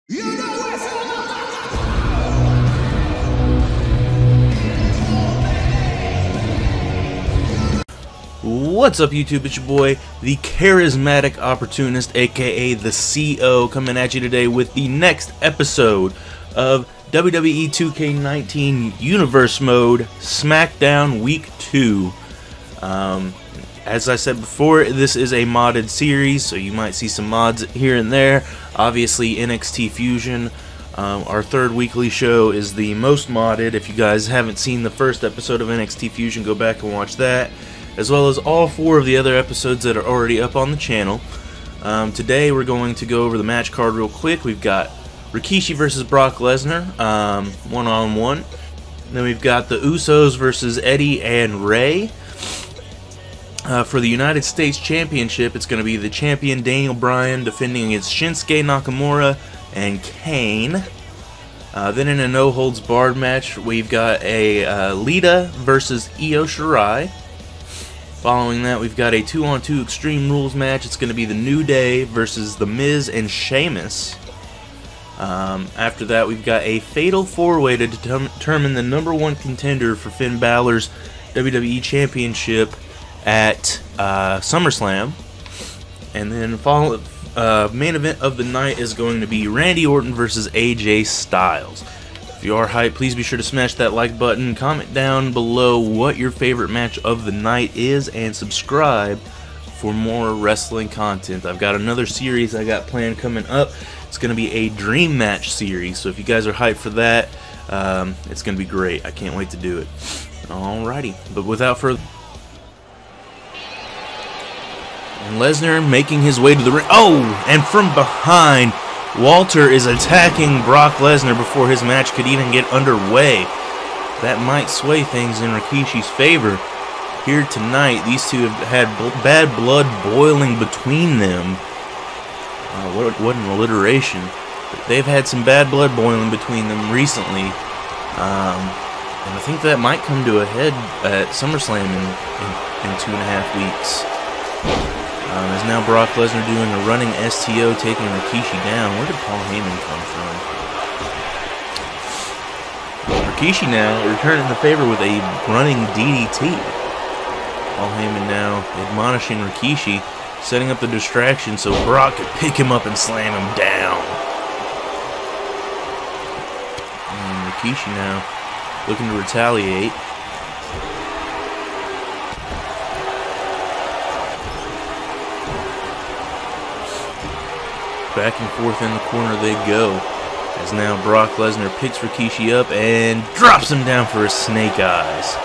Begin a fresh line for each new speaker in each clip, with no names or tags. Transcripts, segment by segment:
What's up, YouTube? It's your boy, the charismatic opportunist, aka the CO, coming at you today with the next episode of WWE 2K19 Universe Mode SmackDown Week 2. As I said before, this is a modded series, so you might see some mods here and there. Obviously, NXT Fusion, our third weekly show, is the most modded. If you guys haven't seen the first episode of NXT Fusion, go back and watch that, as well as all 4 of the other episodes that are already up on the channel. Today we're going to go over the match card real quick. We've got Rikishi versus Brock Lesnar, one-on-one. Then we've got the Usos versus Eddie and Rey. For the United States Championship, it's going to be the champion Daniel Bryan defending against Shinsuke Nakamura and Kane. Then in a no-holds-barred match, we've got a Lita versus Io Sharai. Following that, we've got a 2-on-2 Extreme Rules match. It's going to be the New Day versus The Miz and Sheamus. After that, we've got a Fatal 4-Way to determine the #1 contender for Finn Balor's WWE Championship at Summerslam. And then main event of the night is going to be Randy Orton versus AJ Styles. If you are hyped, please be sure to smash that like button, comment down below what your favorite match of the night is, and subscribe for more wrestling content. I've got another series I got planned coming up. It's going to be a dream match series, so if you guys are hyped for that, it's going to be great. I can't wait to do it. Alrighty, but without further... And Lesnar making his way to the ring. Oh, and from behind, Walter is attacking Brock Lesnar before his match could even get underway. That might sway things in Rikishi's favor. Here tonight, these two have had bad blood boiling between them. What an alliteration. They've had some bad blood boiling between them recently. And I think that might come to a head at SummerSlam in 2.5 weeks. Is now Brock Lesnar doing a running STO, taking Rikishi down. Where did Paul Heyman come from? Rikishi now returning the favor with a running DDT. Paul Heyman now admonishing Rikishi, setting up the distraction so Brock could pick him up and slam him down. And Rikishi now looking to retaliate. Back and forth in the corner they go, as now Brock Lesnar picks Rikishi up and drops him down for his snake eyes.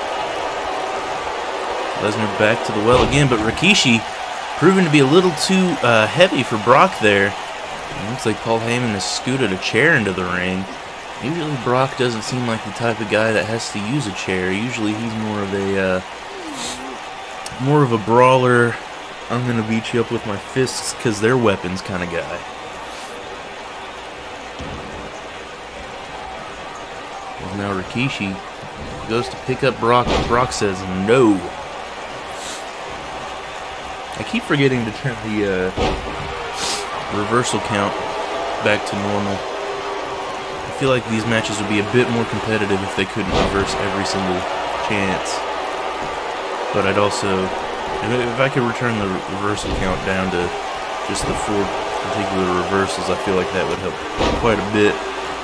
Lesnar back to the well again, but Rikishi proving to be a little too heavy for Brock there. It looks like Paul Heyman has scooted a chair into the ring. Usually Brock doesn't seem like the type of guy that has to use a chair. Usually he's more of a brawler, I'm gonna beat you up with my fists because they're weapons kind of guy. Now Rikishi goes to pick up Brock, but Brock says no. I keep forgetting to turn the reversal count back to normal. I feel like these matches would be a bit more competitive if they couldn't reverse every single chance. But I'd also, if I could return the reversal count down to just the 4 particular reversals, I feel like that would help quite a bit.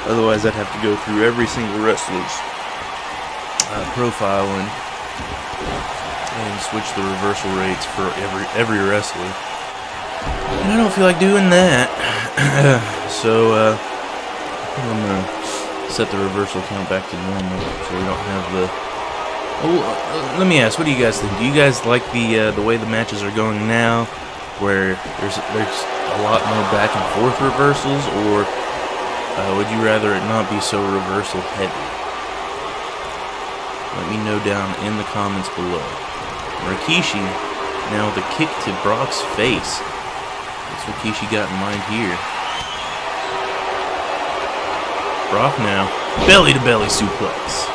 Otherwise, I'd have to go through every single wrestler's profile and switch the reversal rates for every wrestler. And I don't feel like doing that. So I'm gonna set the reversal count back to normal, so we don't have the. Oh, let me ask, what do you guys think? Do you guys like the way the matches are going now, where there's a lot more back and forth reversals, or would you rather it not be so reversal heavy? Let me know down in the comments below. Rikishi now with a kick to Brock's face. What's Rikishi got in mind here? Brock now, belly-to-belly suplex.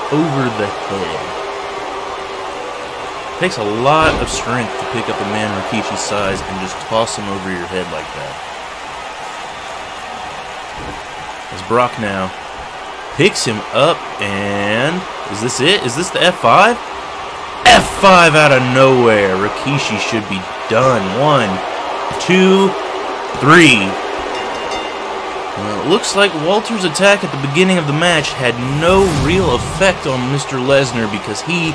Over the head. Takes a lot of strength to pick up a man Rikishi's size and just toss him over your head like that. As Brock now picks him up, and is this it? Is this the F5? F5 out of nowhere. Rikishi should be done. 1, 2, 3. Well, it looks like Walter's attack at the beginning of the match had no real effect on Mr. Lesnar because he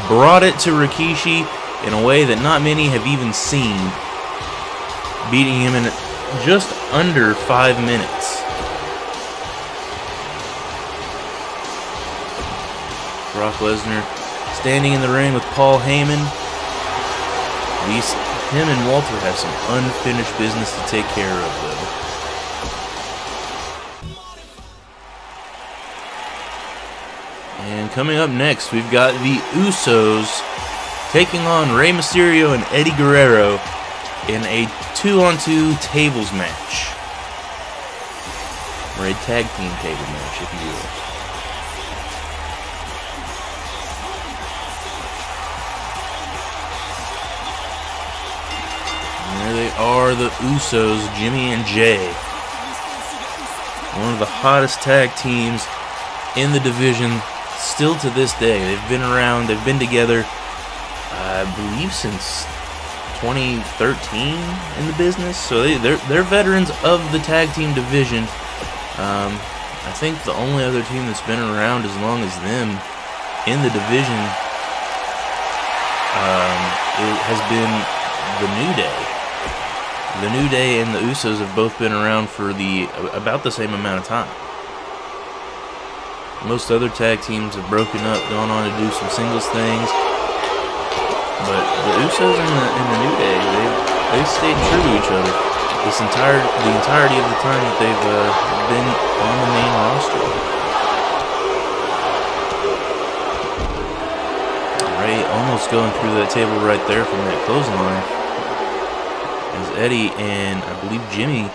brought it to Rikishi in a way that not many have even seen, beating him in just under 5 minutes. Brock Lesnar standing in the ring with Paul Heyman. Him and Walter have some unfinished business to take care of, though. And coming up next, we've got the Usos taking on Rey Mysterio and Eddie Guerrero in a 2-on-2 tables match. Or a tag team table match, if you will. And there they are, the Usos, Jimmy and Jay. One of the hottest tag teams in the division still to this day. They've been around, they've been together, I believe since 2013 in the business, so they're veterans of the tag team division. I think the only other team that's been around as long as them in the division it has been the New Day. The New Day and the Usos have both been around for about the same amount of time. Most other tag teams have broken up, gone on to do some singles things. But the Usos and the New Day, they've stayed true to each other the entirety of the time that they've been on the main roster. Rey almost going through that table right there from that clothesline. As Eddie and I believe Jimmy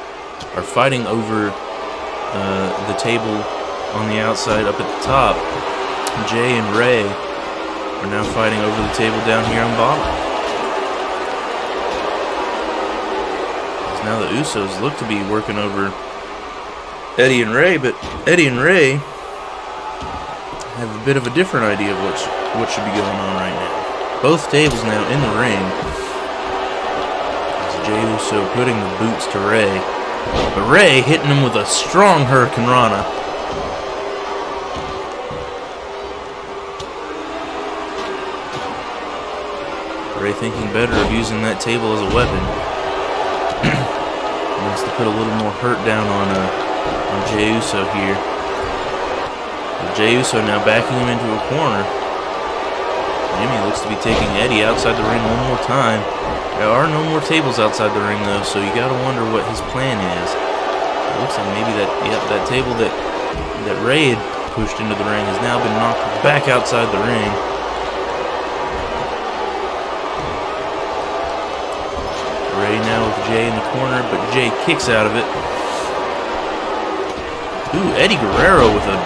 are fighting over the table on the outside up at the top. Jay and Rey are now fighting over the table down here on bottom. Now the Usos look to be working over Eddie and Rey, but Eddie and Rey have a bit of a different idea of what should be going on right now. Both tables now in the ring. As Jey Uso putting the boots to Rey, but Rey hitting him with a strong Hurricane Rana. Rey thinking better of using that table as a weapon. Wants to put a little more hurt down on Jey Uso here. Jey Uso now backing him into a corner. Jimmy looks to be taking Eddie outside the ring one more time. There are no more tables outside the ring though, so you gotta wonder what his plan is. It looks like maybe that table that Rey had pushed into the ring has now been knocked back outside the ring. Rey now with Jay in the corner, but Jay kicks out of it. Ooh, Eddie Guerrero with a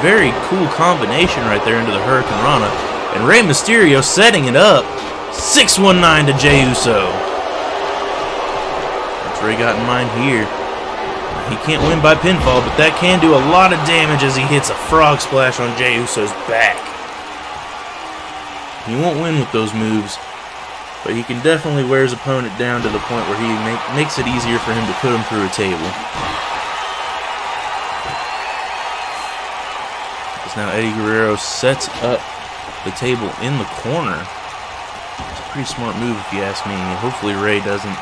very cool combination right there into the Hurricane Rana. And Rey Mysterio setting it up. 619 to Jey Uso. That's Rey got in mind here. He can't win by pinfall, but that can do a lot of damage as he hits a frog splash on Jey Uso's back. He won't win with those moves, but he can definitely wear his opponent down to the point where he makes it easier for him to put him through a table. As now Eddie Guerrero sets up the table in the corner. It's a pretty smart move if you ask me. Hopefully Rey doesn't.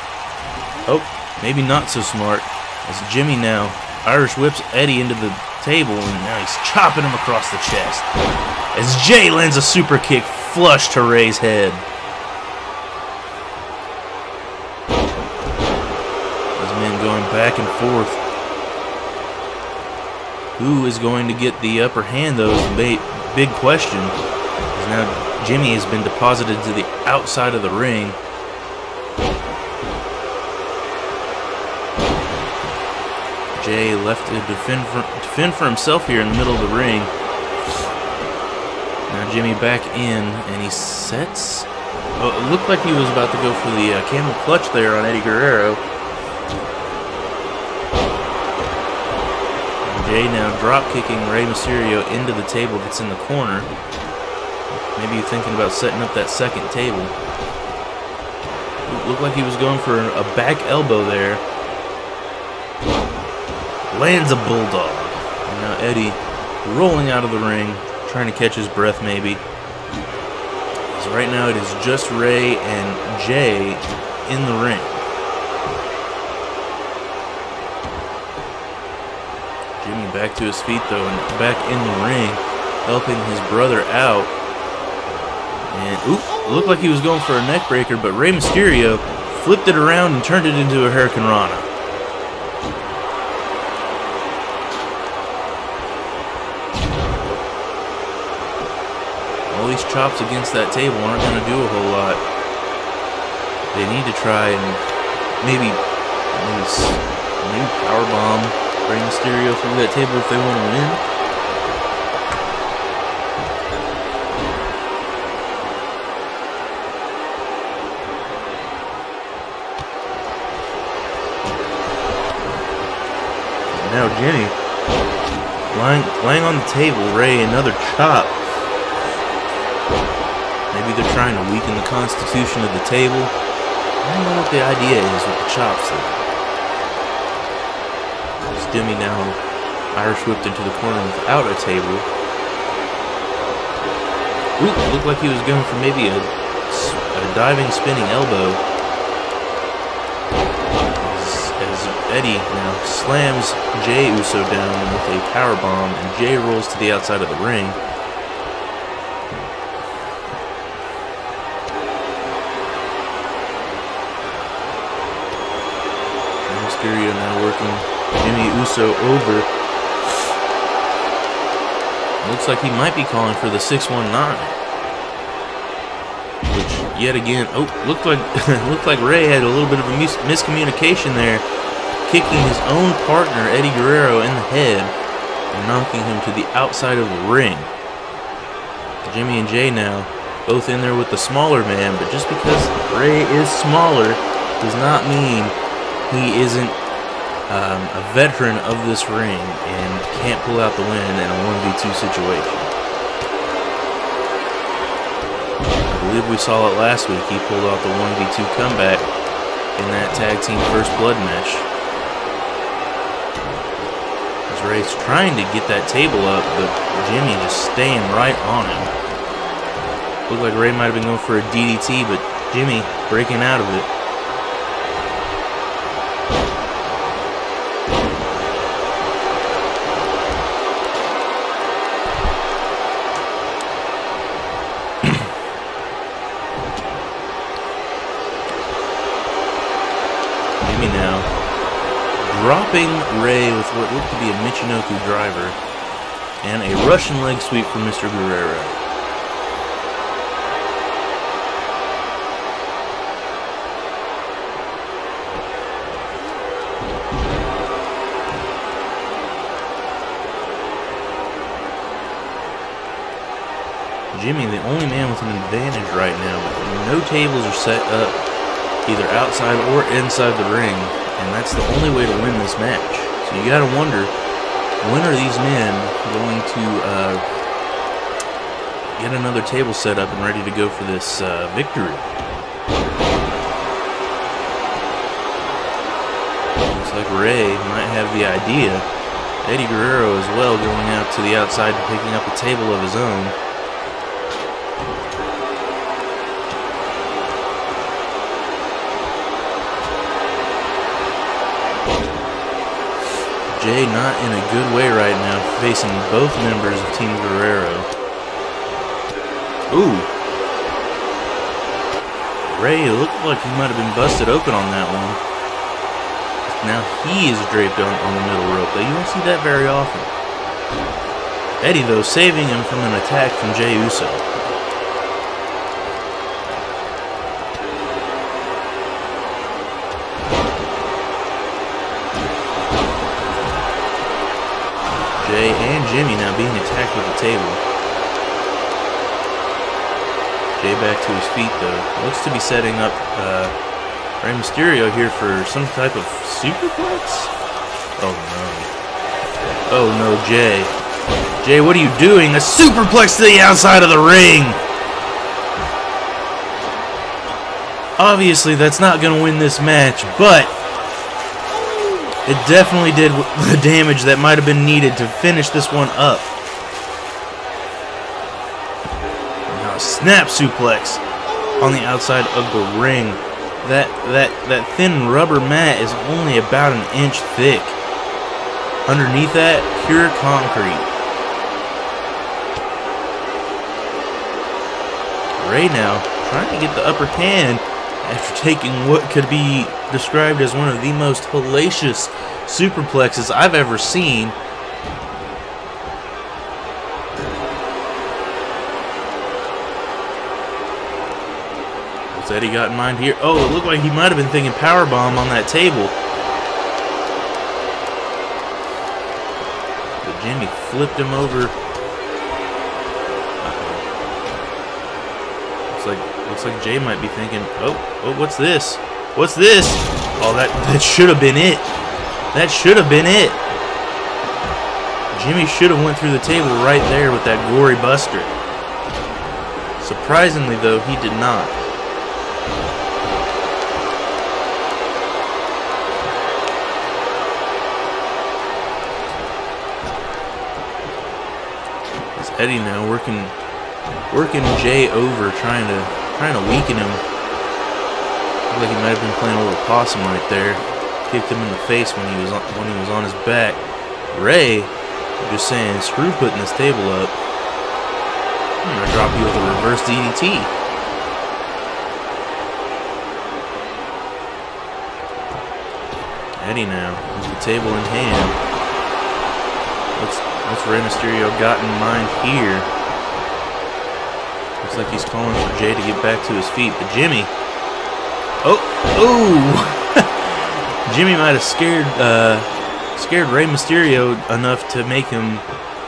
Oh, maybe not so smart. As Jimmy now Irish whips Eddie into the table, and now he's chopping him across the chest. As Jay lands a super kick flush to Rey's head. Going back and forth. Who is going to get the upper hand, though, is the big question. Because now Jimmy has been deposited to the outside of the ring. Jay left to defend for himself here in the middle of the ring. Now Jimmy back in, and he sets. Oh, it looked like he was about to go for the camel clutch there on Eddie Guerrero. Jay now drop kicking Rey Mysterio into the table that's in the corner. Maybe you're thinking about setting up that second table. It looked like he was going for a back elbow there. Lands a bulldog. And now Eddie rolling out of the ring, trying to catch his breath maybe. So right now it is just Rey and Jay in the ring. Jimmy back to his feet though, and back in the ring, helping his brother out. And oop, looked like he was going for a neck breaker, but Rey Mysterio flipped it around and turned it into a Hurricane Rana. All these chops against that table aren't going to do a whole lot. They need to try and maybe powerbomb Rey Mysterio through that table if they want to win. Now Jimmy lying on the table. Rey another chop. Maybe they're trying to weaken the constitution of the table. I don't know what the idea is with the chops though. Jimmy now Irish whipped into the corner without a table. Ooh, looked like he was going for maybe a diving spinning elbow. As Eddie now slams Jey Uso down with a powerbomb, and Jey rolls to the outside of the ring. Mysterio now working Jimmy Uso over. Looks like he might be calling for the 619. Which, yet again, looked like Rey had a little bit of a miscommunication there, kicking his own partner Eddie Guerrero in the head and knocking him to the outside of the ring. Jimmy and Jay now both in there with the smaller man, but just because Rey is smaller does not mean he isn't a veteran of this ring and can't pull out the win in a 1v2 situation. I believe we saw it last week. He pulled out the 1v2 comeback in that tag team first blood match. As Rey's trying to get that table up, but Jimmy just staying right on him. Looked like Rey might have been going for a DDT, but Jimmy breaking out of it. Now dropping Rey with what looked to be a Michinoku driver and a Russian leg sweep from Mr. Guerrero. Jimmy, the only man with an advantage right now, but no tables are set up either outside or inside the ring, and that's the only way to win this match. So you gotta wonder, when are these men going to get another table set up and ready to go for this victory? Looks like Rey might have the idea. Eddie Guerrero as well going out to the outside and picking up a table of his own. Jay not in a good way right now, facing both members of Team Guerrero. Ooh. Rey looked like he might have been busted open on that one. Now he is draped on the middle rope, though. You don't see that very often. Eddie, though, saving him from an attack from Jey Uso. Jay and Jimmy now being attacked with the table. Jay back to his feet though. Looks to be setting up Rey Mysterio here for some type of superplex. Oh no. Oh no, Jay. Jay, what are you doing? A superplex to the outside of the ring! Obviously, that's not going to win this match, but it definitely did the damage that might have been needed to finish this one up. Now, snap suplex on the outside of the ring. That thin rubber mat is only about an inch thick. Underneath that, pure concrete. Ray now trying to get the upper hand after taking what could be described as one of the most hellacious superplexes I've ever seen. What's Eddie got in mind here? Oh, it looked like he might have been thinking powerbomb on that table. But Jimmy flipped him over. Looks like Jay might be thinking, oh, what's this? What's this? Oh, that should have been it. That should have been it. Jimmy should have went through the table right there with that gory buster. Surprisingly, though, he did not. It's Eddie now working Jay over, trying to weaken him. Looked like he might have been playing a little possum right there. Kicked him in the face when he was on his back. Ray just saying, screw putting this table up. I'm gonna drop you with a reverse DDT. Eddie now with the table in hand. What's Rey Mysterio got in mind here? Looks like he's calling for Jay to get back to his feet, but Jimmy. Oh! Jimmy might have scared Rey Mysterio enough to make him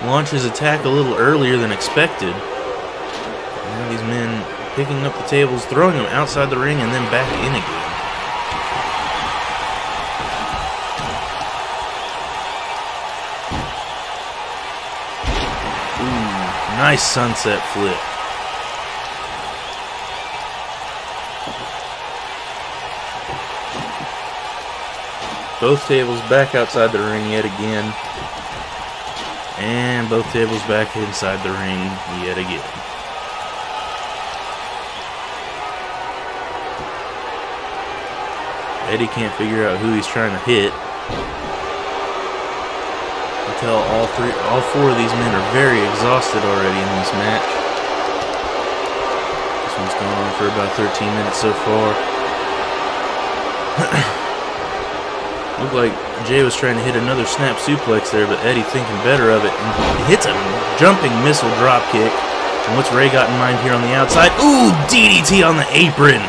launch his attack a little earlier than expected. Now these men picking up the tables, throwing them outside the ring, and then back in again. Ooh, nice sunset flip. Both tables back outside the ring yet again. And both tables back inside the ring yet again. Eddie can't figure out who he's trying to hit. I can tell all four of these men are very exhausted already in this match. This one's going on for about 13 minutes so far. Looked like Jay was trying to hit another snap suplex there, but Eddie thinking better of it and hits a jumping missile drop kick. And what's Ray got in mind here on the outside? Ooh, DDT on the apron.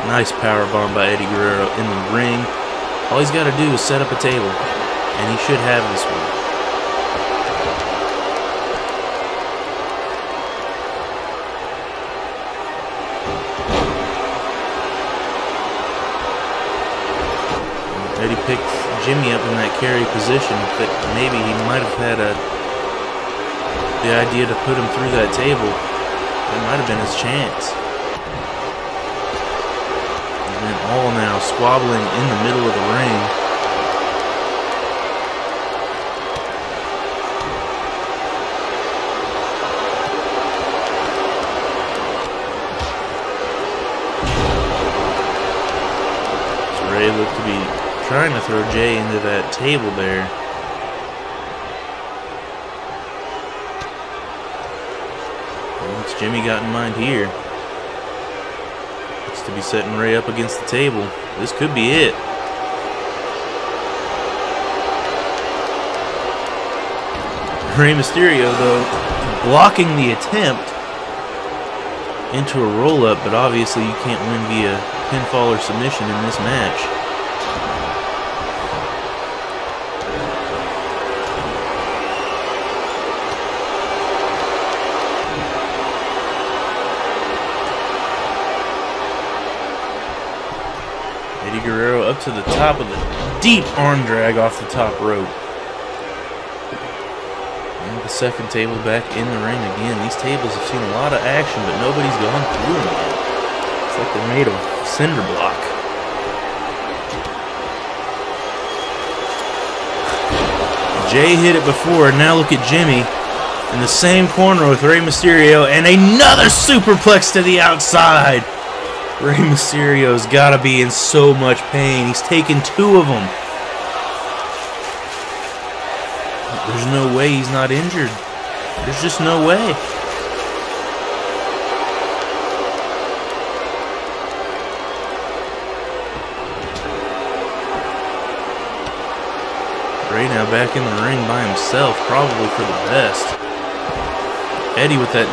Nice powerbomb by Eddie Guerrero in the ring. All he's got to do is set up a table, and he should have this one. Eddie picked Jimmy up in that carry position, but maybe he might have had the idea to put him through that table. That might have been his chance. And then all now squabbling in the middle of the ring. So Ray looked to be trying to throw Jay into that table there. What's Jimmy got in mind here? Looks to be setting Ray up against the table. This could be it. Rey Mysterio, though, blocking the attempt into a roll-up, but obviously you can't win via pinfall or submission in this match. Eddie Guerrero up to the top of the deep arm drag off the top rope. And the second table back in the ring again. These tables have seen a lot of action, but nobody's gone through them yet. It's like they're made of cinder block. Jay hit it before, now look at Jimmy in the same corner with Rey Mysterio, and another superplex to the outside. Rey Mysterio's got to be in so much pain. He's taken 2 of them. There's no way he's not injured. There's just no way. Rey now back in the ring by himself, probably for the best. Eddie with that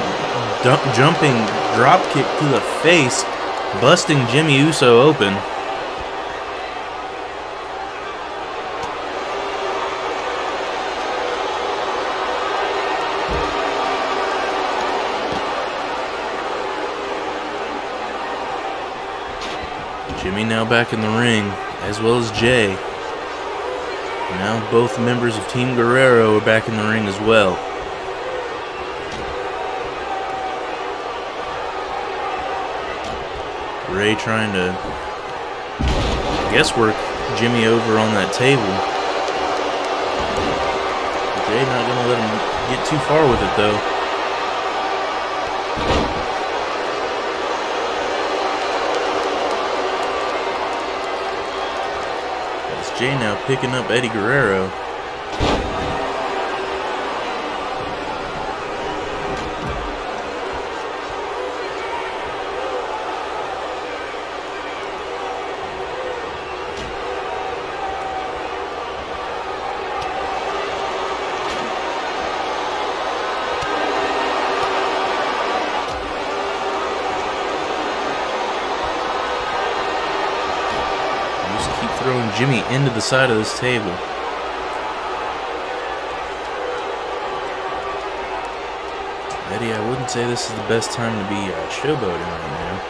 jumping drop kick to the face, busting Jimmy Uso open. Jimmy now back in the ring, as well as Jay. Now both members of Team Guerrero are back in the ring as well. Rey trying to guesswork Jimmy over on that table. Jay not going to let him get too far with it though. Jay now picking up Eddie Guerrero. Throwing Jimmy into the side of this table. Eddie, I wouldn't say this is the best time to be showboating right now.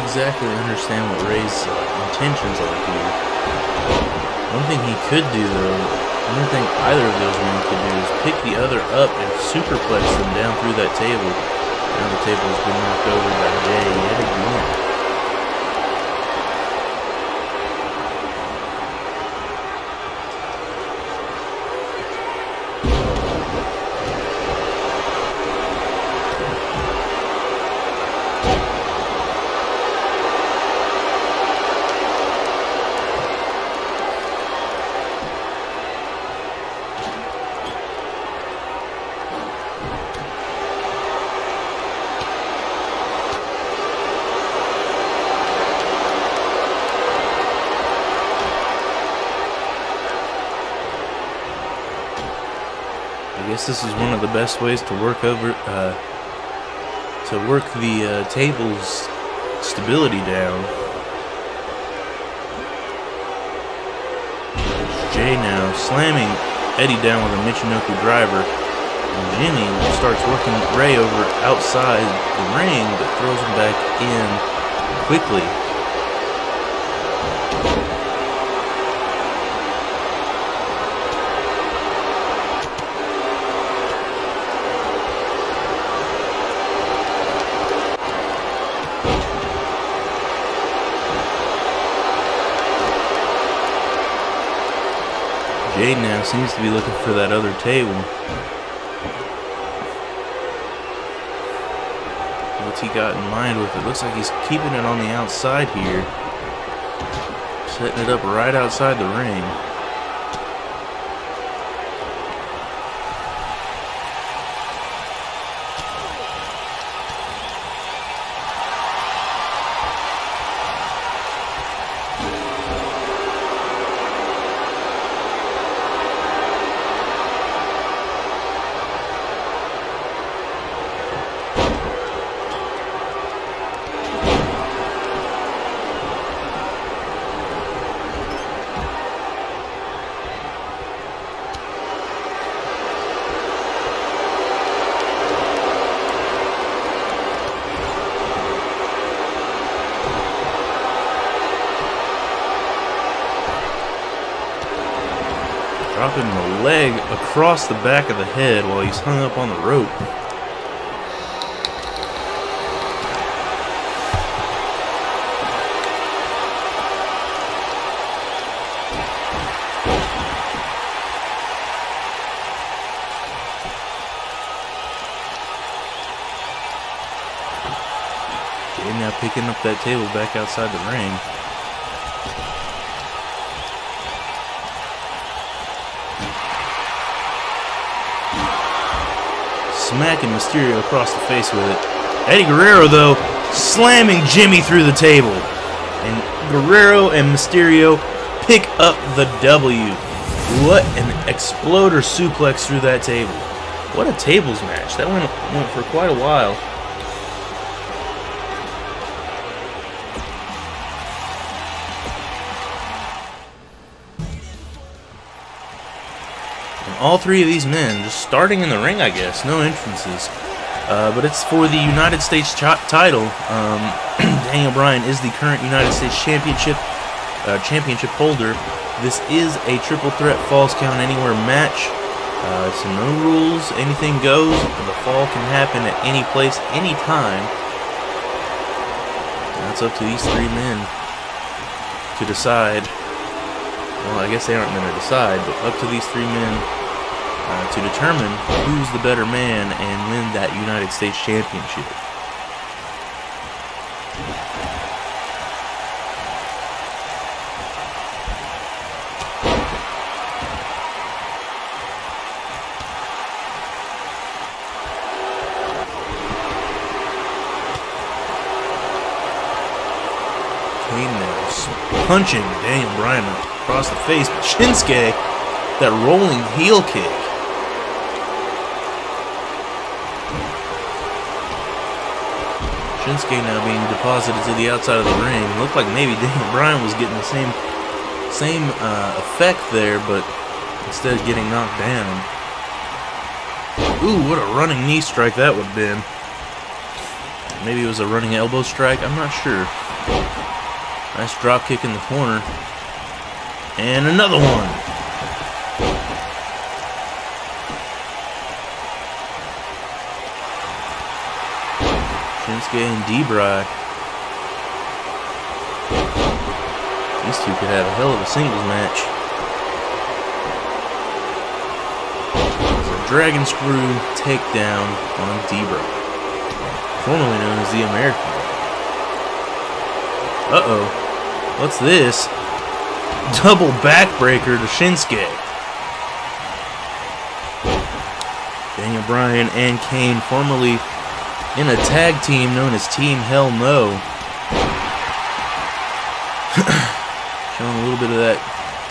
Exactly understand what Rey's intentions are here. One thing he could do though, one thing either of those men could do is pick the other up and superplex them down through that table. Now the table has been knocked over by Jay yet again. I guess this is one of the best ways to work over, the table's stability down. Jay now slamming Eddie down with a Michinoku driver. And Jimmy starts working Rey over outside the ring, but throws him back in quickly. Jay now seems to be looking for that other table. What's he got in mind with it? Looks like he's keeping it on the outside here. Setting it up right outside the ring. Dropping the leg across the back of the head while he's hung up on the rope. Jay now picking up that table back outside the ring. Smacking Mysterio across the face with it. Eddie Guerrero, though, slamming Jimmy through the table. And Guerrero and Mysterio pick up the W. What an exploder suplex through that table. What a tables match. That went for quite a while. All three of these men just starting in the ring, I guess. No entrances. But it's for the United States title. Daniel Bryan is the current United States championship holder. This is a triple threat falls count anywhere match. So no rules. Anything goes. The fall can happen at any place, any time. That's up to these three men to decide. Well, I guess they aren't going to decide, but up to these three men to determine who's the better man and win that United States Championship. Kane now punching Daniel Bryan across the face, but Shinsuke, that rolling heel kick. Shinsuke now being deposited to the outside of the ring. Looked like maybe Daniel Bryan was getting the same effect there, but instead of getting knocked down. Ooh, what a running knee strike that would have been. Maybe it was a running elbow strike, I'm not sure. Nice drop kick in the corner. And another one. Shinsuke and D-Bry. These two could have a hell of a singles match. There's a Dragon Screw takedown on D-Bry, formerly known as the American. Uh-oh. What's this? Double backbreaker to Shinsuke. Daniel Bryan and Kane, formerly in a tag team known as Team Hell No. Showing a little bit of that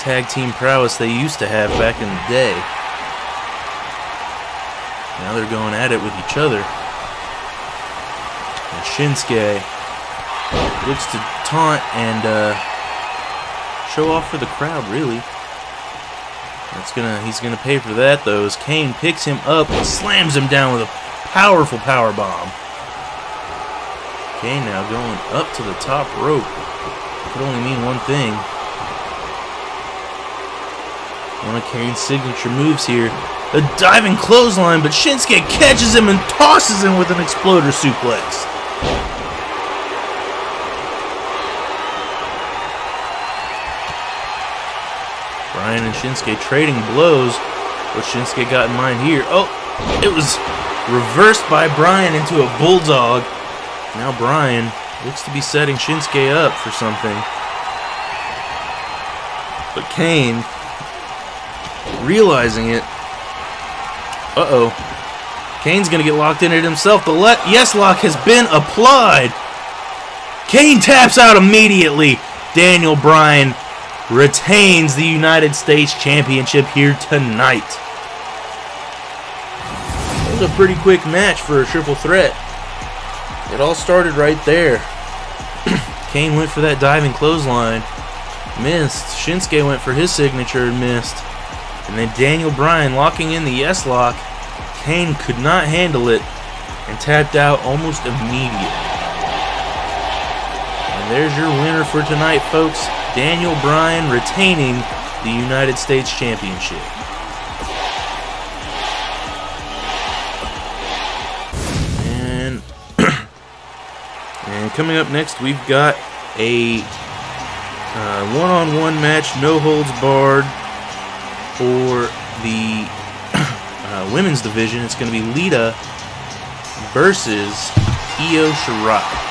tag team prowess they used to have back in the day. Now they're going at it with each other. And Shinsuke looks to taunt and show off for the crowd, really. He's gonna pay for that, though, as Kane picks him up and slams him down with a powerful power bomb. Kane now going up to the top rope. Could only mean one thing. One of Kane's signature moves here. A diving clothesline, but Shinsuke catches him and tosses him with an exploder suplex. Bryan and Shinsuke trading blows. What Shinsuke got in mind here? Oh, it was reversed by Bryan into a bulldog. Now Bryan looks to be setting Shinsuke up for something. But Kane, realizing it. Uh-oh. Kane's going to get locked in it himself. The yes lock has been applied. Kane taps out immediately. Daniel Bryan retains the United States Championship here tonight. It was a pretty quick match for a triple threat. It all started right there. Kane went for that diving clothesline. Missed. Shinsuke went for his signature and missed. And then Daniel Bryan locking in the yes lock. Kane could not handle it and tapped out almost immediately. And there's your winner for tonight, folks. Daniel Bryan retaining the United States Championship. And coming up next, we've got a one-on-one match, no holds barred, for the women's division. It's going to be Lita versus Io Sharai.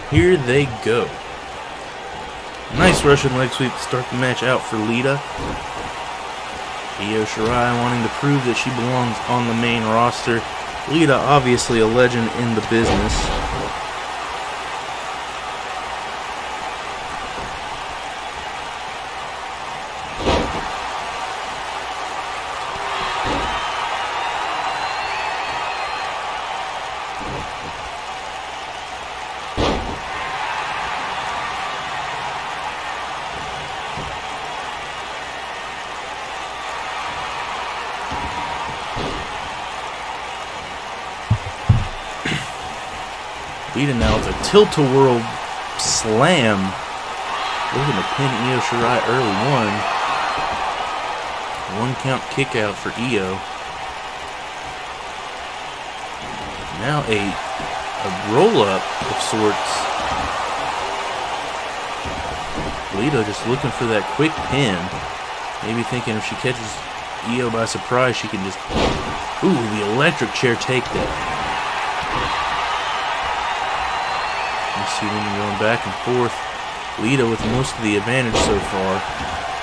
Here they go. Nice Russian leg sweep to start the match out for Lita. Io Sharai wanting to prove that she belongs on the main roster. Lita, obviously a legend in the business. Lita now with a tilt-a-whirl slam. Looking to pin Io Sharai early. One count kick out for Io. Now a roll-up of sorts. Lita just looking for that quick pin. Maybe thinking if she catches Io by surprise, she can just... Ooh, the electric chair takedown. You see them going back and forth. Lita with most of the advantage so far.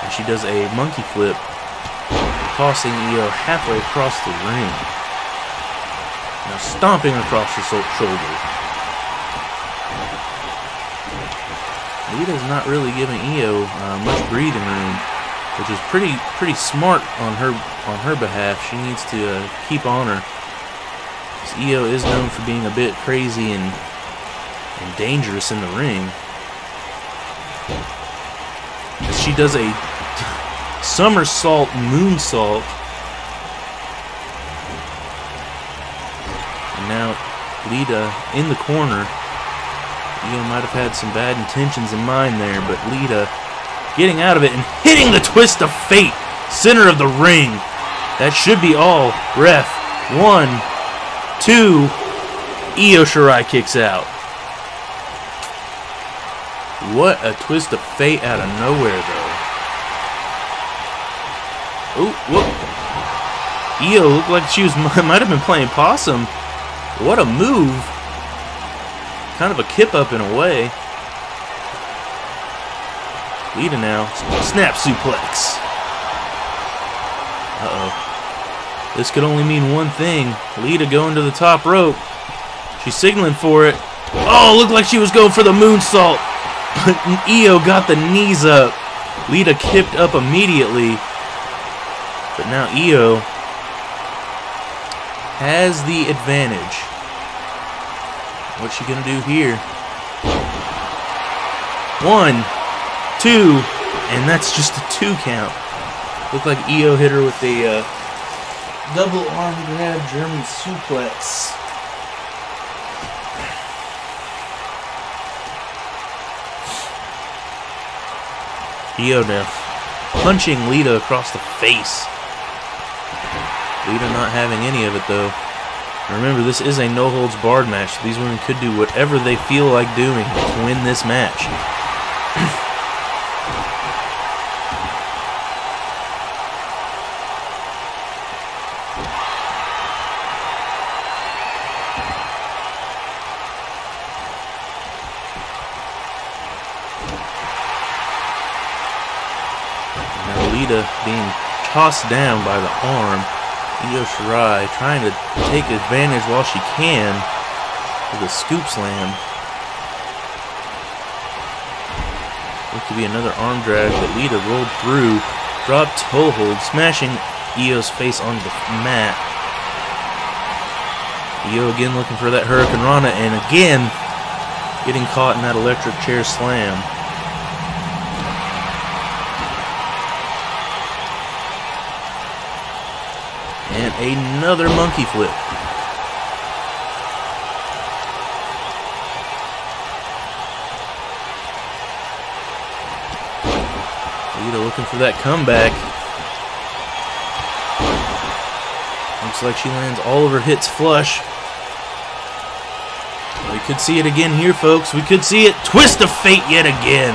And she does a monkey flip, tossing Io halfway across the ring. Now stomping across the shoulder. Lita's not really giving Io much breathing room, which is pretty smart on her behalf. She needs to keep on her. Io is known for being a bit crazy and dangerous in the ring. She does a somersault moonsault. And now Lita in the corner. Io might have had some bad intentions in mind there, but Lita getting out of it and hitting the twist of fate. Center of the ring. That should be all. Ref. 1, 2. Io Sharai kicks out. What a twist of fate out of nowhere, though. Oh, whoop. Io looked like she might have been playing possum. What a move. Kind of a kip up in a way. Lita now. Snap suplex. Uh-oh. This could only mean one thing. Lita going to the top rope. She's signaling for it. Oh, looked like she was going for the moonsault. But Io got the knees up. Lita kipped up immediately. But now Io has the advantage. What's she going to do here? 1, 2, and that's just a 2 count. Looked like Io hit her with a double arm grab German suplex. Io now punching Lita across the face. Lita not having any of it though. Remember, this is a no-holds-barred match. So these women could do whatever they feel like doing to win this match. Lita being tossed down by the arm. Io Sharai trying to take advantage while she can with a scoop slam. Looked to be another arm drag, but Lita rolled through, dropped toe hold, smashing Io's face onto the mat. Io again looking for that Hurricane Rana, and again getting caught in that electric chair slam. And another monkey flip. Lita looking for that comeback. Looks like she lands all of her hits flush. We could see it again here, folks. We could see it. Twist of fate yet again.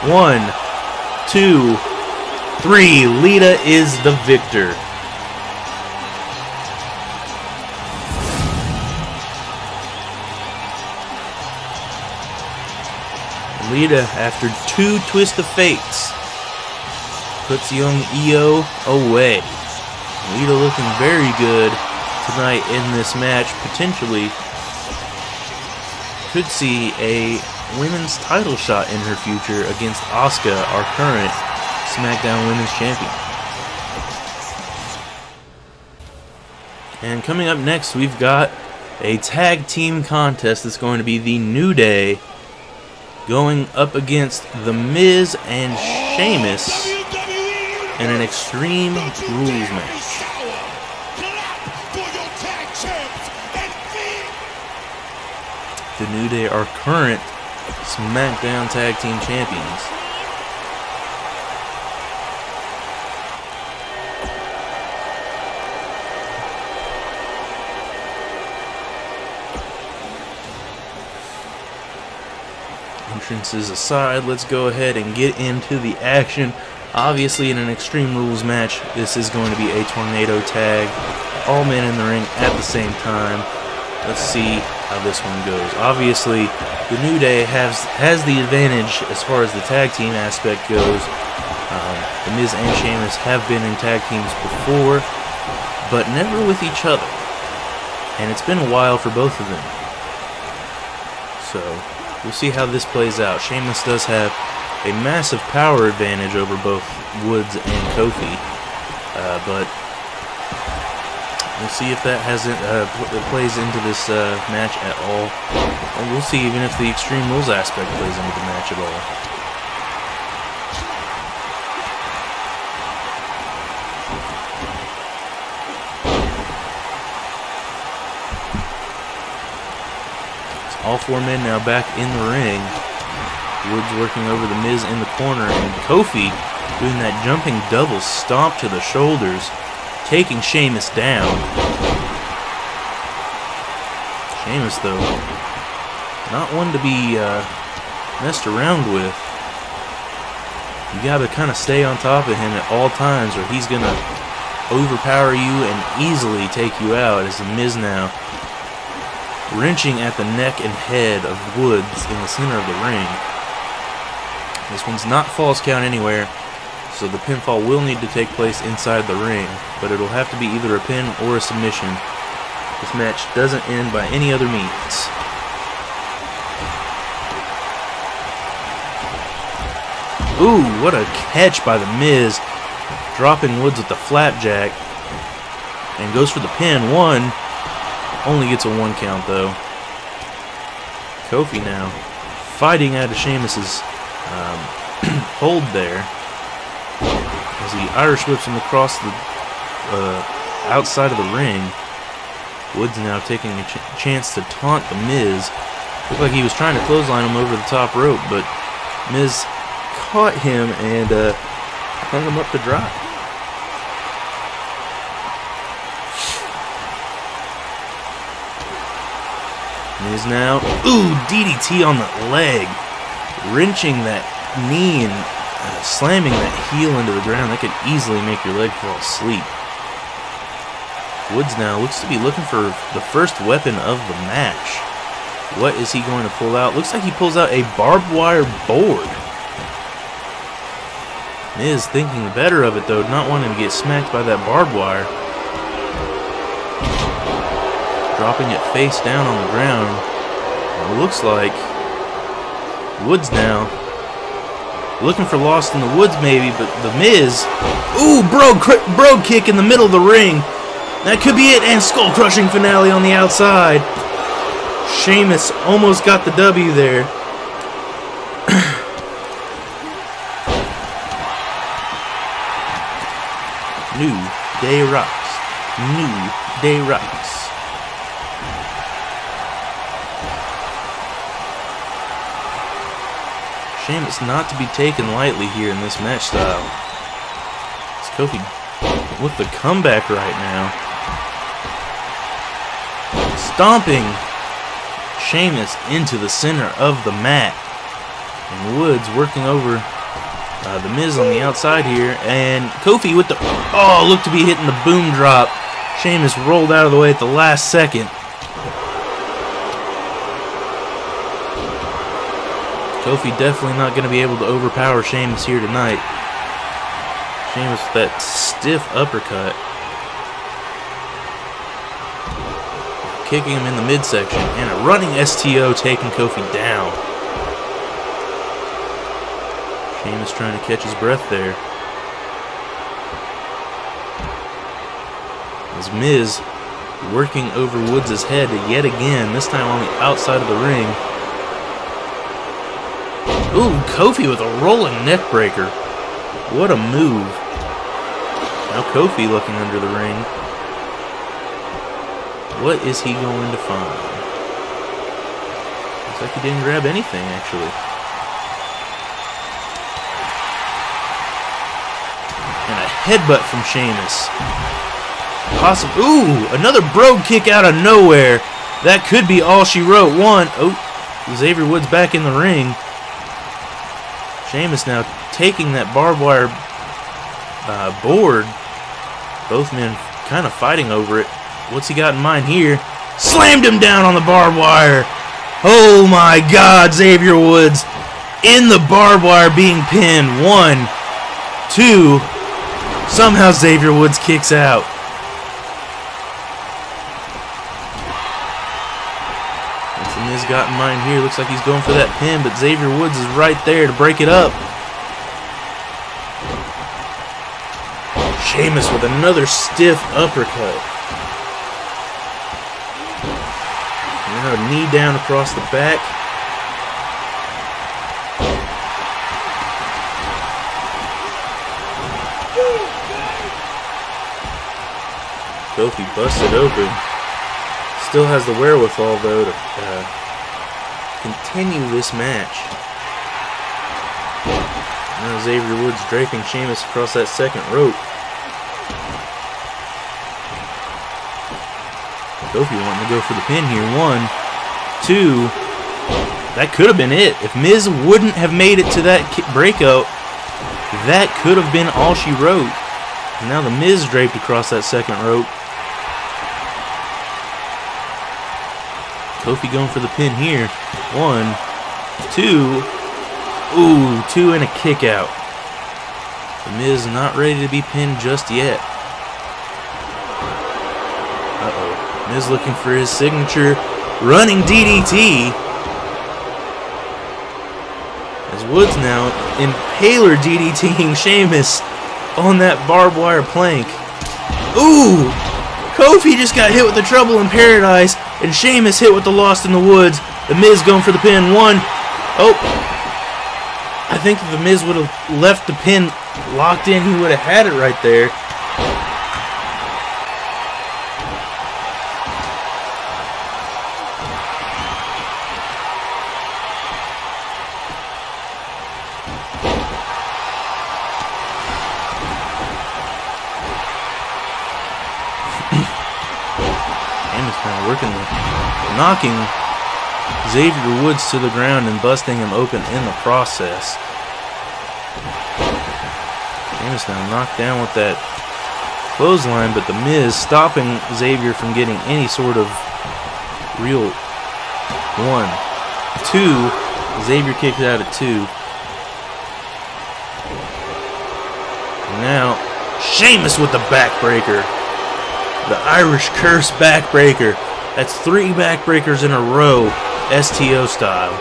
1, 2, 3. Lita is the victor. Lita, after 2 twist of fates, puts young Io away. Lita looking very good tonight in this match. Potentially could see a women's title shot in her future against Asuka, our current SmackDown Women's Champion. And coming up next, we've got a tag team contest that's going to be the New Day going up against The Miz and Sheamus in an Extreme Rules match. The New Day are current SmackDown Tag Team Champions. Entrances aside, let's go ahead and get into the action. Obviously, in an Extreme Rules match, this is going to be a tornado tag. All men in the ring at the same time. Let's see how this one goes. Obviously, the New Day has the advantage as far as the tag team aspect goes. The Miz and Sheamus have been in tag teams before, but never with each other. And it's been a while for both of them. So, we'll see how this plays out. Sheamus does have a massive power advantage over both Woods and Kofi, but we'll see if that hasn't plays into this match at all. And we'll see even if the Extreme Rules aspect plays into the match at all. So all 4 men now back in the ring. Woods working over the Miz in the corner, and Kofi doing that jumping double stomp to the shoulders, taking Sheamus down. Sheamus, though, not one to be messed around with. You gotta kind of stay on top of him at all times, or he's gonna overpower you and easily take you out. As the Miz now wrenching at the neck and head of Woods in the center of the ring. This one's not false count anywhere, so the pinfall will need to take place inside the ring, but it'll have to be either a pin or a submission. This match doesn't end by any other means. Ooh, what a catch by the Miz, dropping Woods with the flapjack, and goes for the pin. 1, only gets a 1 count though. Kofi now fighting out of Sheamus's hold there, as he Irish whips him across the outside of the ring. Woods now taking a chance to taunt the Miz. Looked like he was trying to clothesline him over the top rope, but Miz caught him and hung him up to dry. Miz now, ooh, DDT on the leg, wrenching that knee and slamming that heel into the ground. That could easily make your leg fall asleep. Woods now looks to be looking for the first weapon of the match. What is he going to pull out? Looks like he pulls out a barbed wire board. Miz thinking the better of it though, not wanting to get smacked by that barbed wire. Dropping it face down on the ground. It looks like Woods now looking for Lost in the Woods maybe, but the Miz, ooh, bro kick in the middle of the ring. That could be it, and skull-crushing finale on the outside. Sheamus almost got the W there. New Day rocks. New Day rocks. Sheamus not to be taken lightly here in this match style. It's Kofi with the comeback right now. Stomping Sheamus into the center of the mat. And Woods working over the Miz on the outside here. And Kofi with the... Oh, looked to be hitting the boom drop. Sheamus rolled out of the way at the last second. Kofi definitely not going to be able to overpower Sheamus here tonight. Sheamus with that stiff uppercut. Kicking him in the midsection. And a running STO taking Kofi down. Sheamus trying to catch his breath there. As Miz working over Woods' head yet again, this time on the outside of the ring. Ooh, Kofi with a rolling neck breaker. What a move. Now Kofi looking under the ring. What is he going to find? Looks like he didn't grab anything, actually. And a headbutt from Sheamus. Possible. Ooh, another brogue kick out of nowhere. That could be all she wrote. One. Oh, Xavier Woods back in the ring. Sheamus now taking that barbed wire board. Both men kind of fighting over it. What's he got in mind here? Slammed him down on the barbed wire. Oh my God, Xavier Woods in the barbed wire being pinned. 1, 2. Somehow Xavier Woods kicks out. Miz got in mind here. Looks like he's going for that pin, but Xavier Woods is right there to break it up. Sheamus with another stiff uppercut. Now a knee down across the back. Kofi busted open. Still has the wherewithal, though, to continue this match. Now Xavier Woods draping Sheamus across that second rope. Kofi wanting to go for the pin here. 1, 2. That could have been it. If Miz wouldn't have made it to that breakout, that could have been all she wrote. And now the Miz draped across that second rope. Kofi going for the pin here. 1, 2. Ooh, 2 and a kick out. The Miz not ready to be pinned just yet. Uh-oh. Miz looking for his signature running DDT. As Woods now impaler DDTing Sheamus on that barbed wire plank. Ooh! Kofi just got hit with the Trouble in Paradise, and Sheamus hit with the Lost in the Woods. The Miz going for the pin. 1. Oh. I think if the Miz would have left the pin locked in, he would have had it right there. Working the knocking Xavier Woods to the ground and busting him open in the process. Sheamus now knocked down with that clothesline, but the Miz stopping Xavier from getting any sort of real 1, 2. Xavier kicked out at 2. And now Sheamus with the backbreaker. The Irish Curse backbreaker. That's 3 backbreakers in a row, STO style.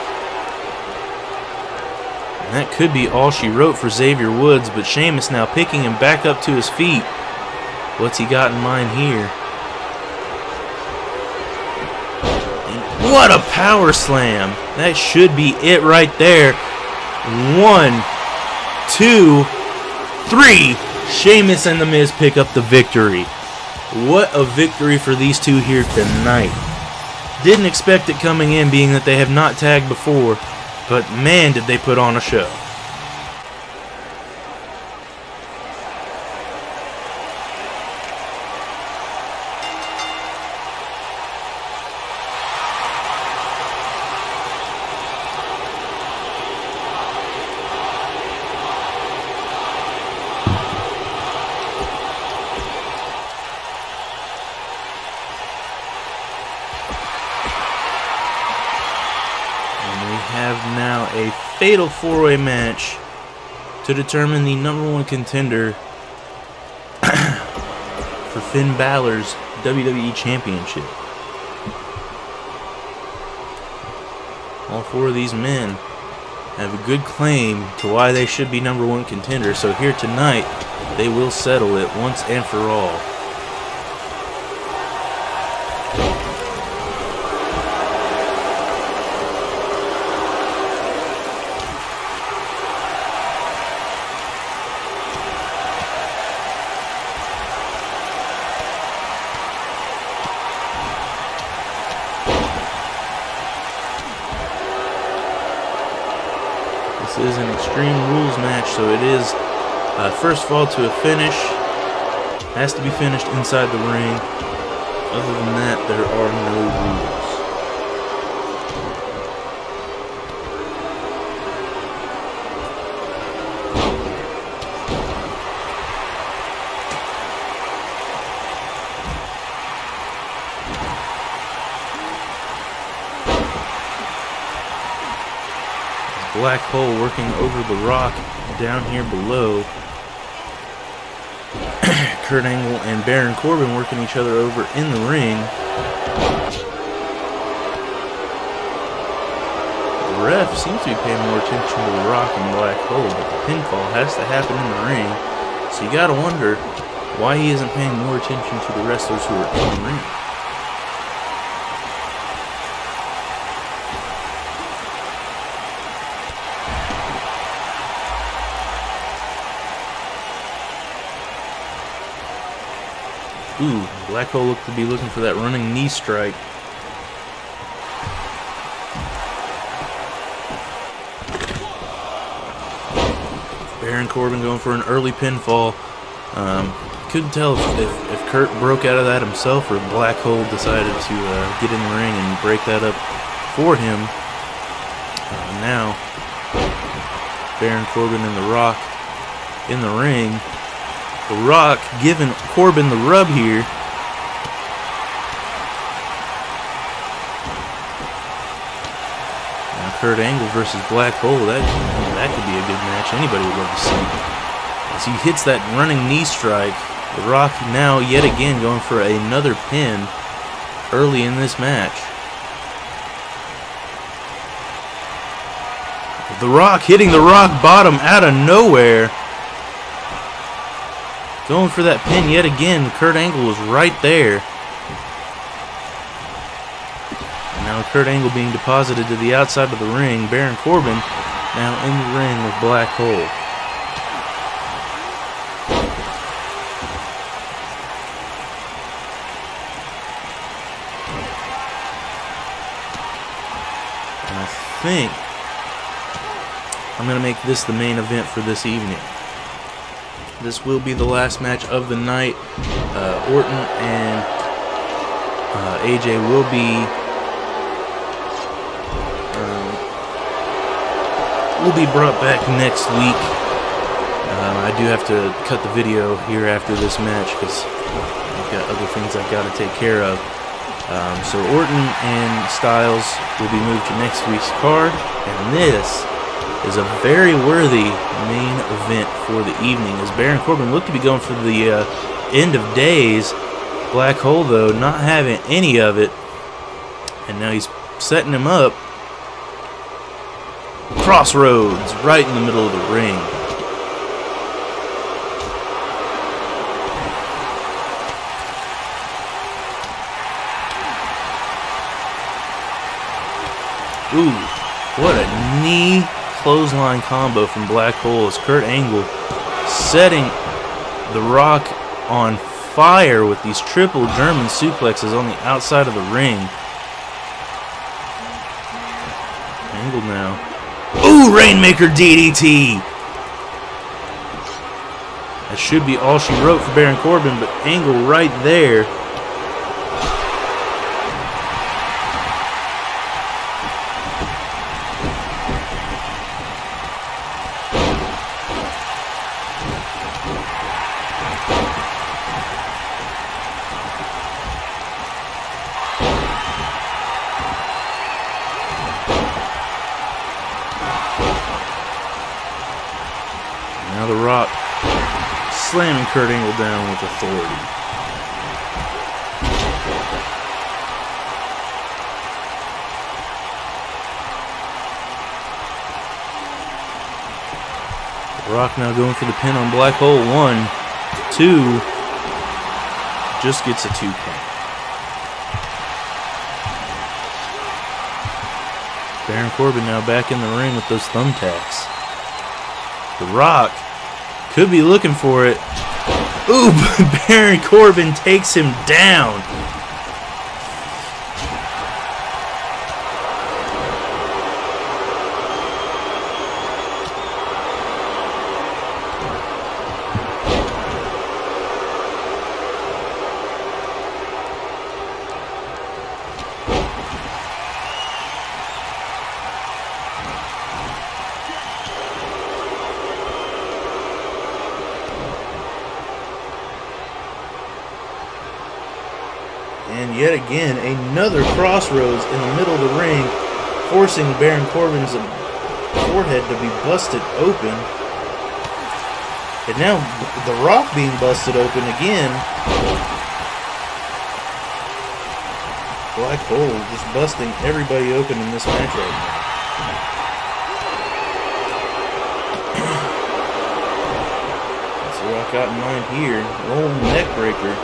And that could be all she wrote for Xavier Woods, but Sheamus now picking him back up to his feet. What's he got in mind here? What a power slam. That should be it right there. 1, 2, 3. Sheamus and The Miz pick up the victory. What a victory for these two here tonight. Didn't expect it coming in, being that they have not tagged before, but man, did they put on a show. Have now a fatal four-way match to determine the #1 contender for Finn Balor's WWE Championship. All four of these men have a good claim to why they should be #1 contender, so here tonight they will settle it once and for all. This is an Extreme Rules match, so it is first fall to a finish. Has to be finished inside the ring. Other than that, there are no rules. Black Hole working over the Rock down here below. Kurt Angle and Baron Corbin working each other over in the ring. The ref seems to be paying more attention to the Rock and Black Hole, but the pinfall has to happen in the ring. So you gotta wonder why he isn't paying more attention to the wrestlers who are in the ring. Ooh, Black Hole looked to be looking for that running knee strike. Baron Corbin going for an early pinfall. Couldn't tell if Kurt broke out of that himself or Black Hole decided to get in the ring and break that up for him. Now, Baron Corbin and The Rock in the ring. The Rock giving Corbin the rub here. Now Kurt Angle versus Black Hole. That could be a good match. Anybody would love to see. As he hits that running knee strike, The Rock now yet again going for another pin early in this match. The Rock hitting the rock bottom out of nowhere. Going for that pin yet again. Kurt Angle was right there. And now Kurt Angle being deposited to the outside of the ring. Baron Corbin now in the ring with Black Hole. And I think I'm going to make this the main event for this evening. This will be the last match of the night. Orton and AJ will be brought back next week. I do have to cut the video here after this match because I've got other things I've got to take care of. So Orton and Styles will be moved to next week's card, and this is a very worthy main event for the evening, as Baron Corbin looked to be going for the end of days. Black Hole, though, not having any of it, and now he's setting him up. Crossroads, right in the middle of the ring. Ooh, what a knee clothesline combo from Black Hole as Kurt Angle setting The Rock on fire with these triple German suplexes on the outside of the ring. Angle now. Ooh, Rainmaker DDT! That should be all she wrote for Baron Corbin, but Angle right there. Now The Rock slamming Kurt Angle down with authority. The Rock now going for the pin on Black Hole. 1, 2. Just gets a 2 count. Baron Corbin now back in the ring with those thumbtacks. The Rock could be looking for it. Ooh, Baron Corbin takes him down. And yet again, another crossroads in the middle of the ring, forcing Baron Corbin's forehead to be busted open. And now The Rock being busted open again. Black Hole just busting everybody open in this match right now. That's what I got in mind here. Rolling neck breaker.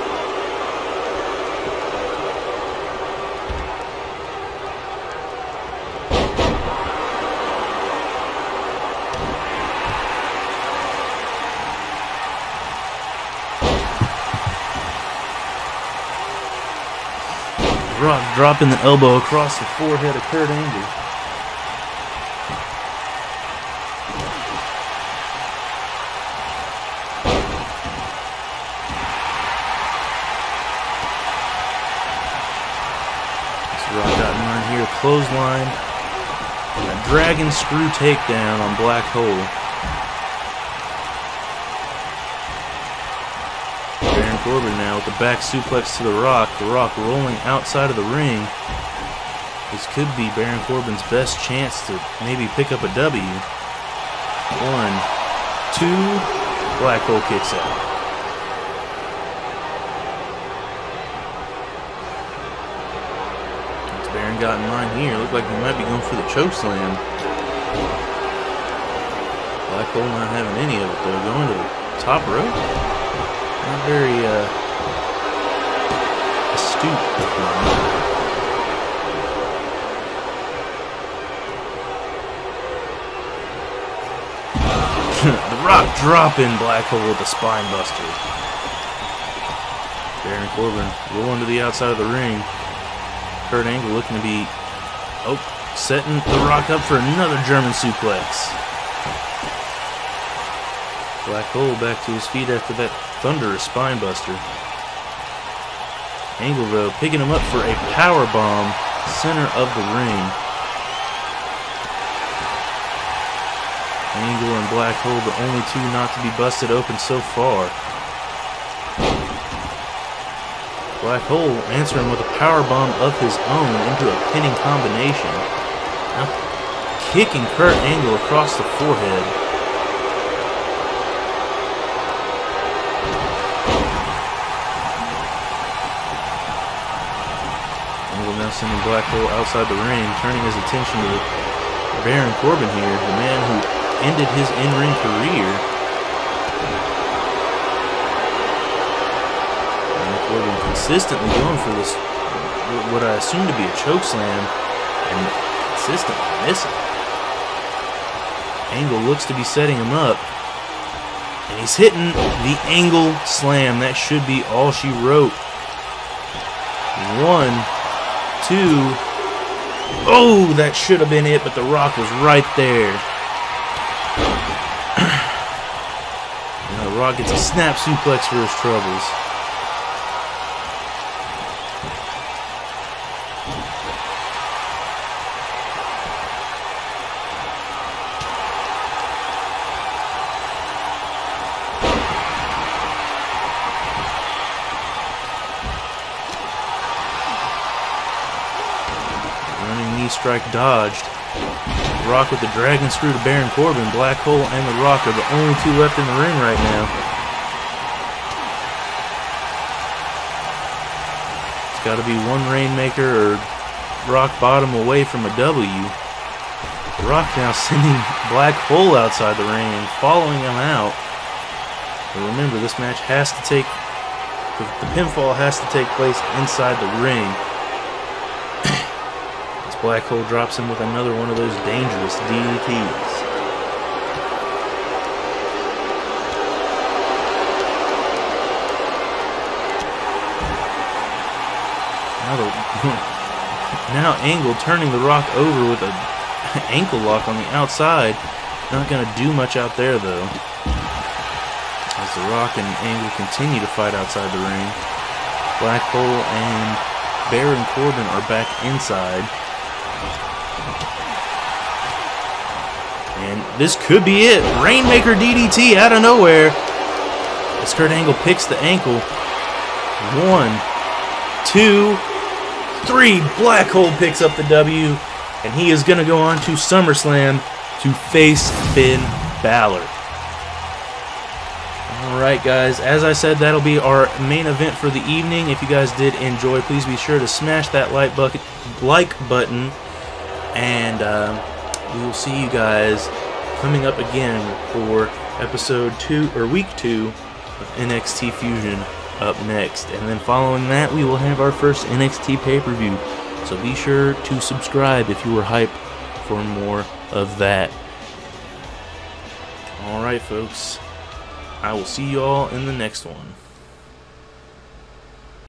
Rock dropping the elbow across the forehead of Kurt Angle. So Rock got in line here, clothesline, and a dragon screw takedown on Black Hole. Corbin now with the back suplex to The Rock rolling outside of the ring. This could be Baron Corbin's best chance to maybe pick up a W. 1, 2, Black Hole kicks out. As Baron got in line here, looked like he might be going for the choke slam. Black Hole not having any of it though, going to the top rope. Not very astute. The Rock dropping Black Hole with a spine buster. Baron Corbin rolling to the outside of the ring. Kurt Angle looking to be setting The Rock up for another German suplex. Black Hole back to his feet after that thunderous spine buster. Angle though picking him up for a power bomb center of the ring. Angle and Black Hole the only two not to be busted open so far. Black Hole answering with a power bomb of his own into a pinning combination. Now kicking Kurt Angle across the forehead. Now sending Black Hole outside the ring, turning his attention to Baron Corbin here, the man who ended his in-ring career. Baron Corbin consistently going for this, what I assume to be a choke slam, and consistently missing. Angle looks to be setting him up. And he's hitting the angle slam. That should be all she wrote. 1, 2. Oh, that should have been it, but The Rock was right there. And The Rock gets a snap suplex for his troubles.
Strike dodged. Rock with the dragon screw to Baron Corbin. Black Hole and The Rock are the only two left in the ring right now. It's got to be one Rainmaker or Rock Bottom away from a W. The Rock now sending Black Hole outside the ring and following him out. But remember, this match has to take... The pinfall has to take place inside the ring. Black Hole drops him with another one of those dangerous DDTs. Now Angle turning The Rock over with an ankle lock on the outside. Not going to do much out there though. As The Rock and Angle continue to fight outside the ring. Black Hole and Baron Corbin are back inside. And this could be it. Rainmaker DDT out of nowhere. As Kurt Angle picks the ankle. 1, 2, 3. Black Hole picks up the W. And he is going to go on to SummerSlam to face Finn Balor. Alright guys, as I said, that'll be our main event for the evening. If you guys did enjoy, please be sure to smash that like button. And we will see you guys coming up again for episode 2 or week 2 of NXT Fusion up next. And then following that, we will have our first NXT pay-per-view. So be sure to subscribe if you were hyped for more of that. Alright folks, I will see you all in the next one.